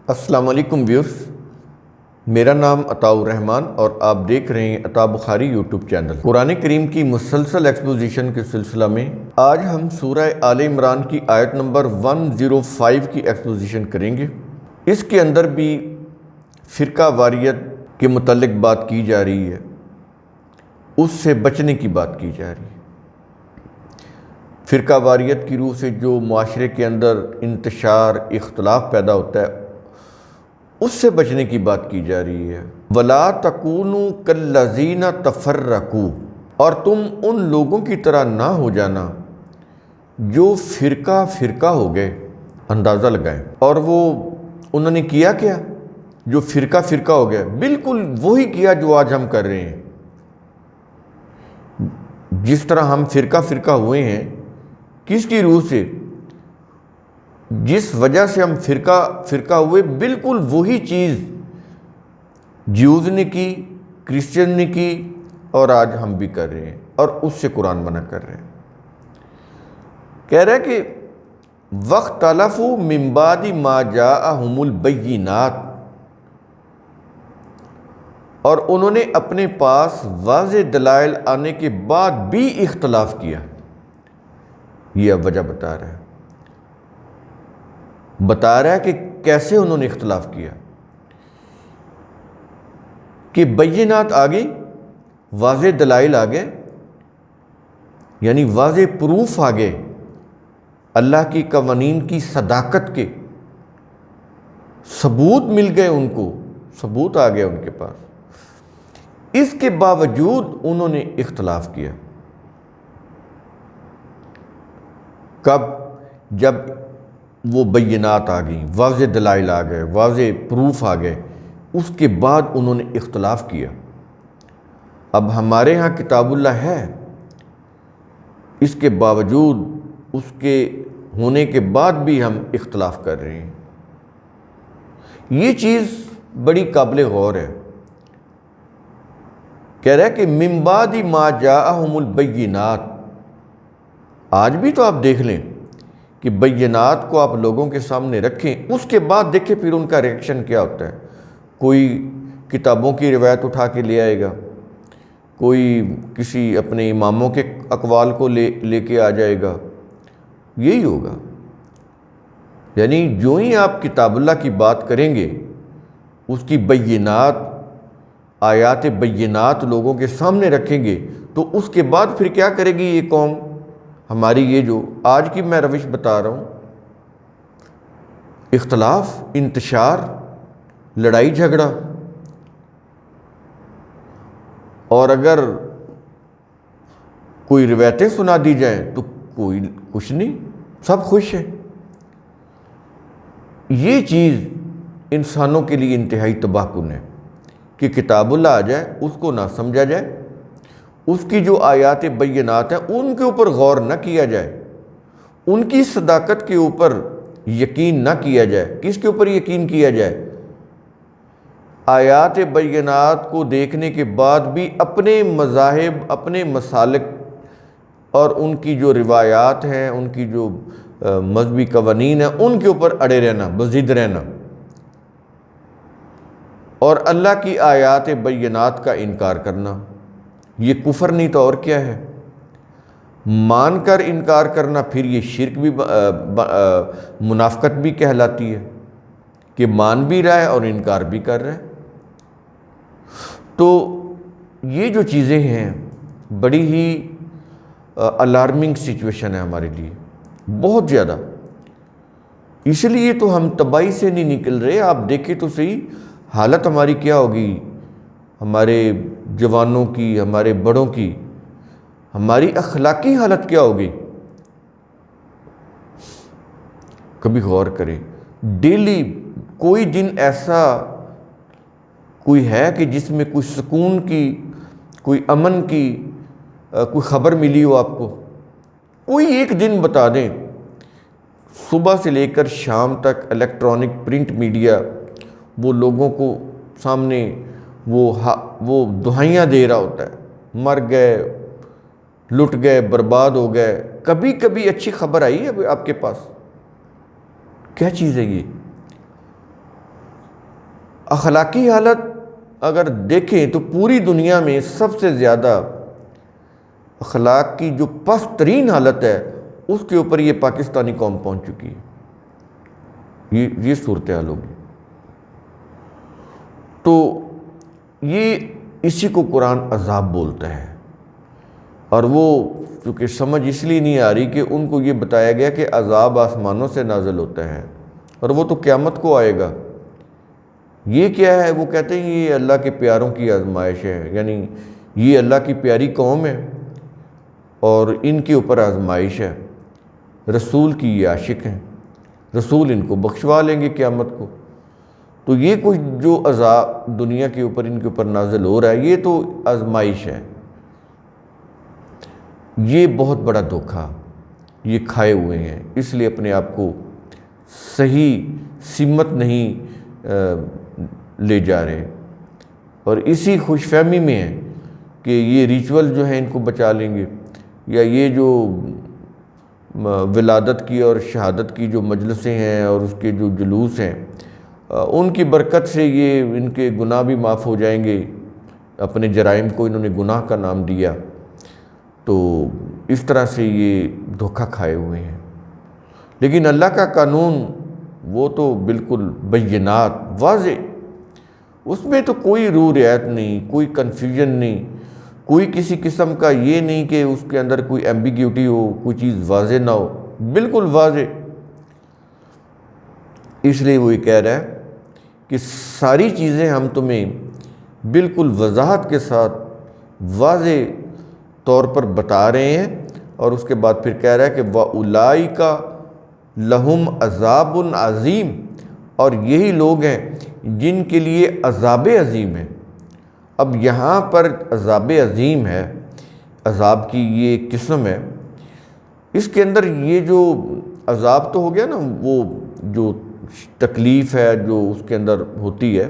السلام علیکم ویورز، میرا نام عطاء الرحمن اور آپ دیکھ رہے ہیں عطاء بخاری یوٹیوب چینل۔ قرآن کریم کی مسلسل ایکسپوزیشن کے سلسلہ میں آج ہم سورہ آل عمران کی آیت نمبر 105 کی ایکسپوزیشن کریں گے۔ اس کے اندر بھی فرقہ واریت کے متعلق بات کی جا رہی ہے، اس سے بچنے کی بات کی جا رہی ہے۔ فرقہ واریت کی روح سے جو معاشرے کے اندر انتشار، اختلاف پیدا ہوتا ہے، اس سے بچنے کی بات کی جا رہی ہے۔ وَلَا تَكُونُوا كَالَّذِينَ تَفَرَّقُوا، اور تم ان لوگوں کی طرح نہ ہو جانا جو فرقہ فرقہ ہو گئے۔ اندازہ لگائیں، اور وہ انہوں نے کیا کیا؟ جو فرقہ فرقہ ہو گئے، بالکل وہی کیا جو آج ہم کر رہے ہیں۔ جس طرح ہم فرقہ فرقہ ہوئے ہیں، کس کی روح سے؟ جس وجہ سے ہم فرقہ فرقہ ہوئے، بالکل وہی چیز جیوز نے کی، کرسچن نے کی، اور آج ہم بھی کر رہے ہیں، اور اس سے قرآن منع کر رہے ہیں۔ کہہ رہا ہے کہ وَاخْتَلَفُوا مِن بَعْدِ مَا جَاءَهُمُ الْبَيِّنَاتُ، اور انہوں نے اپنے پاس واضح دلائل آنے کے بعد بھی اختلاف کیا۔ یہ اب وجہ بتا رہا ہے کہ کیسے انہوں نے اختلاف کیا، کہ بینات آ گئی، واضح دلائل آ گئے، یعنی واضح پروف آ گئے اللہ کی قوانین کی صداقت کے، ثبوت مل گئے، ان کو ثبوت آ گیا ان کے پاس۔ اس کے باوجود انہوں نے اختلاف کیا۔ کب؟ جب وہ بینات آ گئیں، واضح دلائل آ گئے، واضح پروف آ گئے، اس کے بعد انہوں نے اختلاف کیا۔ اب ہمارے ہاں کتاب اللہ ہے، اس کے باوجود، اس کے ہونے کے بعد بھی ہم اختلاف کر رہے ہیں۔ یہ چیز بڑی قابل غور ہے۔ کہہ رہا ہے کہ من بعد ما جاءہم البینات، آج بھی تو آپ دیکھ لیں کہ بینات کو آپ لوگوں کے سامنے رکھیں، اس کے بعد دیکھیں پھر ان کا ریئیکشن کیا ہوتا ہے۔ کوئی کتابوں کی روایت اٹھا کے لے آئے گا، کوئی کسی اپنے اماموں کے اقوال کو لے کے آ جائے گا، یہی ہوگا۔ یعنی جو ہی آپ کتاب اللہ کی بات کریں گے، اس کی بینات، آیات بینات لوگوں کے سامنے رکھیں گے، تو اس کے بعد پھر کیا کرے گی یہ قوم ہماری؟ یہ جو آج کی میں روش بتا رہا ہوں، اختلاف، انتشار، لڑائی جھگڑا، اور اگر کوئی روایتیں سنا دی جائیں تو کوئی کچھ نہیں، سب خوش ہیں۔ یہ چیز انسانوں کے لیے انتہائی تباہ کن ہے کہ کتاب اللہ آ جائے، اس کو نہ سمجھا جائے، اس کی جو آیات بینات ہیں ان کے اوپر غور نہ کیا جائے، ان کی صداقت کے اوپر یقین نہ کیا جائے۔ کس کے اوپر یقین کیا جائے؟ آیات بینات کو دیکھنے کے بعد بھی اپنے مذاہب، اپنے مسالک اور ان کی جو روایات ہیں، ان کی جو مذہبی قوانین ہیں، ان کے اوپر اڑے رہنا، بضد رہنا، اور اللہ کی آیات بینات کا انکار کرنا۔ یہ کفر نہیں تو اور کیا ہے؟ مان کر انکار کرنا، پھر یہ شرک بھی، منافقت بھی کہلاتی ہے، کہ مان بھی رہا ہے اور انکار بھی کر رہا ہے۔ تو یہ جو چیزیں ہیں بڑی ہی الارمنگ سچویشن ہے ہمارے لیے، بہت زیادہ۔ اس لیے تو ہم تباہی سے نہیں نکل رہے۔ آپ دیکھیں تو صحیح حالت ہماری کیا ہوگی، ہمارے جوانوں کی، ہمارے بڑوں کی، ہماری اخلاقی حالت کیا ہوگی؟ کبھی غور کریں۔ ڈیلی کوئی دن ایسا کوئی ہے کہ جس میں کوئی سکون کی، کوئی امن کی کوئی خبر ملی ہو آپ کو؟ کوئی ایک دن بتا دیں۔ صبح سے لے کر شام تک الیکٹرانک پرنٹ میڈیا وہ لوگوں کو سامنے وہ دہائیاں دے رہا ہوتا ہے، مر گئے، لٹ گئے، برباد ہو گئے۔ کبھی کبھی اچھی خبر آئی ہے آپ کے پاس؟ کیا چیز ہے یہ؟ اخلاقی حالت اگر دیکھیں تو پوری دنیا میں سب سے زیادہ اخلاق کی جو پست ترین حالت ہے اس کے اوپر یہ پاکستانی قوم پہنچ چکی ہے، یہ صورتحال ہوگی۔ تو یہ اسی کو قرآن عذاب بولتا ہے، اور وہ چونکہ سمجھ اس لیے نہیں آ رہی کہ ان کو یہ بتایا گیا کہ عذاب آسمانوں سے نازل ہوتا ہے اور وہ تو قیامت کو آئے گا۔ یہ کیا ہے؟ وہ کہتے ہیں یہ اللہ کے پیاروں کی آزمائش ہے، یعنی یہ اللہ کی پیاری قوم ہے اور ان کے اوپر آزمائش ہے، رسول کی یہ عاشق ہیں، رسول ان کو بخشوا لیں گے قیامت کو۔ تو یہ کچھ جو عذاب دنیا کے اوپر ان کے اوپر نازل ہو رہا ہے یہ تو آزمائش ہے۔ یہ بہت بڑا دھوکہ یہ کھائے ہوئے ہیں، اس لیے اپنے آپ کو صحیح سمت نہیں لے جا رہے، اور اسی خوش فہمی میں ہیں کہ یہ ریچول جو ہیں ان کو بچا لیں گے، یا یہ جو ولادت کی اور شہادت کی جو مجلسیں ہیں اور اس کے جو جلوس ہیں ان کی برکت سے یہ ان کے گناہ بھی معاف ہو جائیں گے۔ اپنے جرائم کو انہوں نے گناہ کا نام دیا، تو اس طرح سے یہ دھوکہ کھائے ہوئے ہیں۔ لیکن اللہ کا قانون وہ تو بالکل بینات واضح، اس میں تو کوئی رو رعایت نہیں، کوئی کنفیوژن نہیں، کوئی کسی قسم کا یہ نہیں کہ اس کے اندر کوئی ایمبیگیوٹی ہو، کوئی چیز واضح نہ ہو، بالکل واضح۔ اس لیے وہ یہ کہہ رہا ہے کہ ساری چیزیں ہم تمہیں بالکل وضاحت کے ساتھ واضح طور پر بتا رہے ہیں، اور اس کے بعد پھر کہہ رہا ہے کہ وَأُولَئِكَ لَهُمْ عَذَابٌ عَظِيمٌ، اور یہی لوگ ہیں جن کے لیے عذاب عظیم ہے۔ اب یہاں پر عذاب عظیم ہے، عذاب کی یہ ایک قسم ہے، اس کے اندر یہ جو عذاب تو ہو گیا نا، وہ جو تکلیف ہے جو اس کے اندر ہوتی ہے،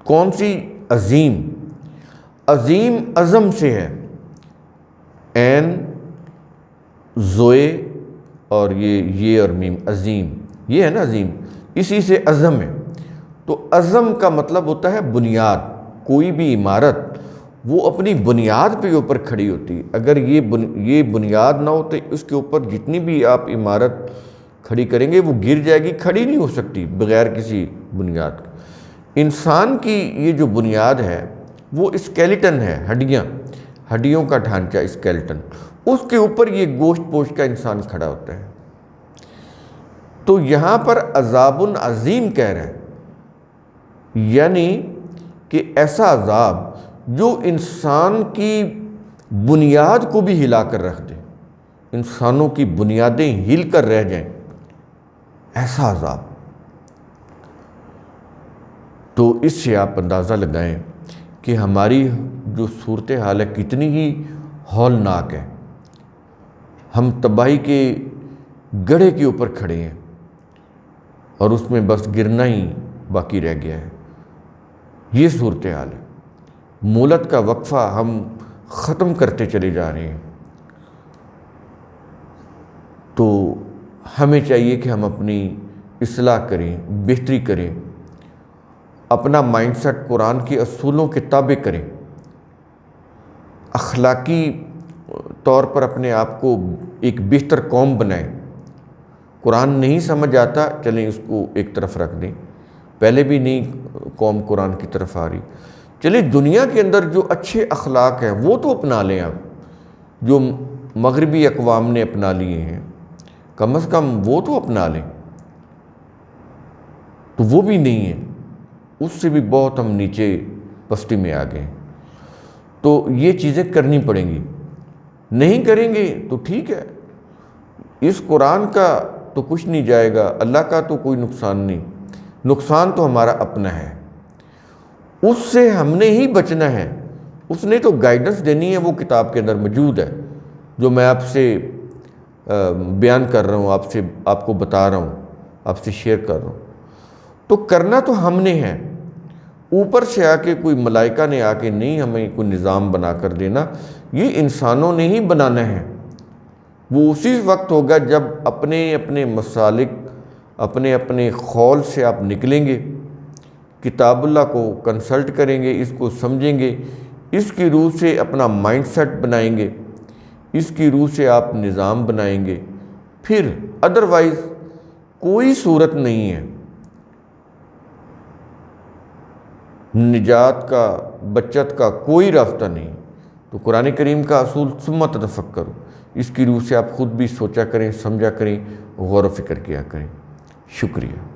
کون سی؟ عظیم، عظیم عظم سے ہے، عین زوئے اور یہ اور میم، عظیم، یہ ہے نا عظیم، اسی سے عظم ہے۔ تو عظم کا مطلب ہوتا ہے بنیاد، کوئی بھی عمارت وہ اپنی بنیاد پہ اوپر کھڑی ہوتی ہے، اگر یہ بنیاد نہ ہو تو اس کے اوپر جتنی بھی آپ عمارت کھڑی کریں گے وہ گر جائے گی، کھڑی نہیں ہو سکتی بغیر کسی بنیاد کے۔ انسان کی یہ جو بنیاد ہے وہ اسکیلیٹن ہے، ہڈیوں کا ڈھانچہ اسکیلیٹن، اس کے اوپر یہ گوشت پوش کا انسان کھڑا ہوتا ہے۔ تو یہاں پر عذاب عظیم کہہ رہا ہے، یعنی کہ ایسا عذاب جو انسان کی بنیاد کو بھی ہلا کر رکھ دے، انسانوں کی بنیادیں ہل کر رہ جائیں، ایسا عذاب۔ تو اس سے آپ اندازہ لگائیں کہ ہماری جو صورتحال ہے کتنی ہی ہولناک ہے۔ ہم تباہی کے گڑھے کے اوپر کھڑے ہیں اور اس میں بس گرنا ہی باقی رہ گیا ہے، یہ صورتحال ہے۔ مہلت کا وقفہ ہم ختم کرتے چلے جا رہے ہیں۔ تو ہمیں چاہیے کہ ہم اپنی اصلاح کریں، بہتری کریں، اپنا مائنڈ سیٹ قرآن کے اصولوں کے تابع کریں، اخلاقی طور پر اپنے آپ کو ایک بہتر قوم بنائیں۔ قرآن نہیں سمجھ آتا، چلیں اس کو ایک طرف رکھ دیں، پہلے بھی نہیں قوم قرآن کی طرف آ رہی، چلیں دنیا کے اندر جو اچھے اخلاق ہیں وہ تو اپنا لیں آپ، جو مغربی اقوام نے اپنا لیے ہیں کم از کم وہ تو اپنا لیں۔ تو وہ بھی نہیں ہے، اس سے بھی بہت ہم نیچے پستی میں آ گئے۔ تو یہ چیزیں کرنی پڑیں گی، نہیں کریں گے تو ٹھیک ہے، اس قرآن کا تو کچھ نہیں جائے گا، اللہ کا تو کوئی نقصان نہیں، نقصان تو ہمارا اپنا ہے، اس سے ہم نے ہی بچنا ہے، اس نے تو گائیڈنس دینی ہے، وہ کتاب کے اندر موجود ہے جو میں آپ سے بیان کر رہا ہوں، آپ کو بتا رہا ہوں، آپ سے شیئر کر رہا ہوں۔ تو کرنا تو ہم نے ہے، اوپر سے آ کے کوئی ملائکہ نے آ کے نہیں ہمیں کوئی نظام بنا کر دینا، یہ انسانوں نے ہی بنانا ہے۔ وہ اسی وقت ہوگا جب اپنے اپنے مسالک، اپنے اپنے خول سے آپ نکلیں گے کتاب اللہ کو کنسلٹ کریں گے، اس کو سمجھیں گے، اس کی روح سے اپنا مائنڈ سیٹ بنائیں گے، اس کی روح سے آپ نظام بنائیں گے، پھر ادروائز کوئی صورت نہیں ہے، نجات کا، بچت کا کوئی راستہ نہیں۔ تو قرآن کریم کا اصول ثم تفکروا، اس کی روح سے آپ خود بھی سوچا کریں، سمجھا کریں، غور و فکر کیا کریں۔ شکریہ۔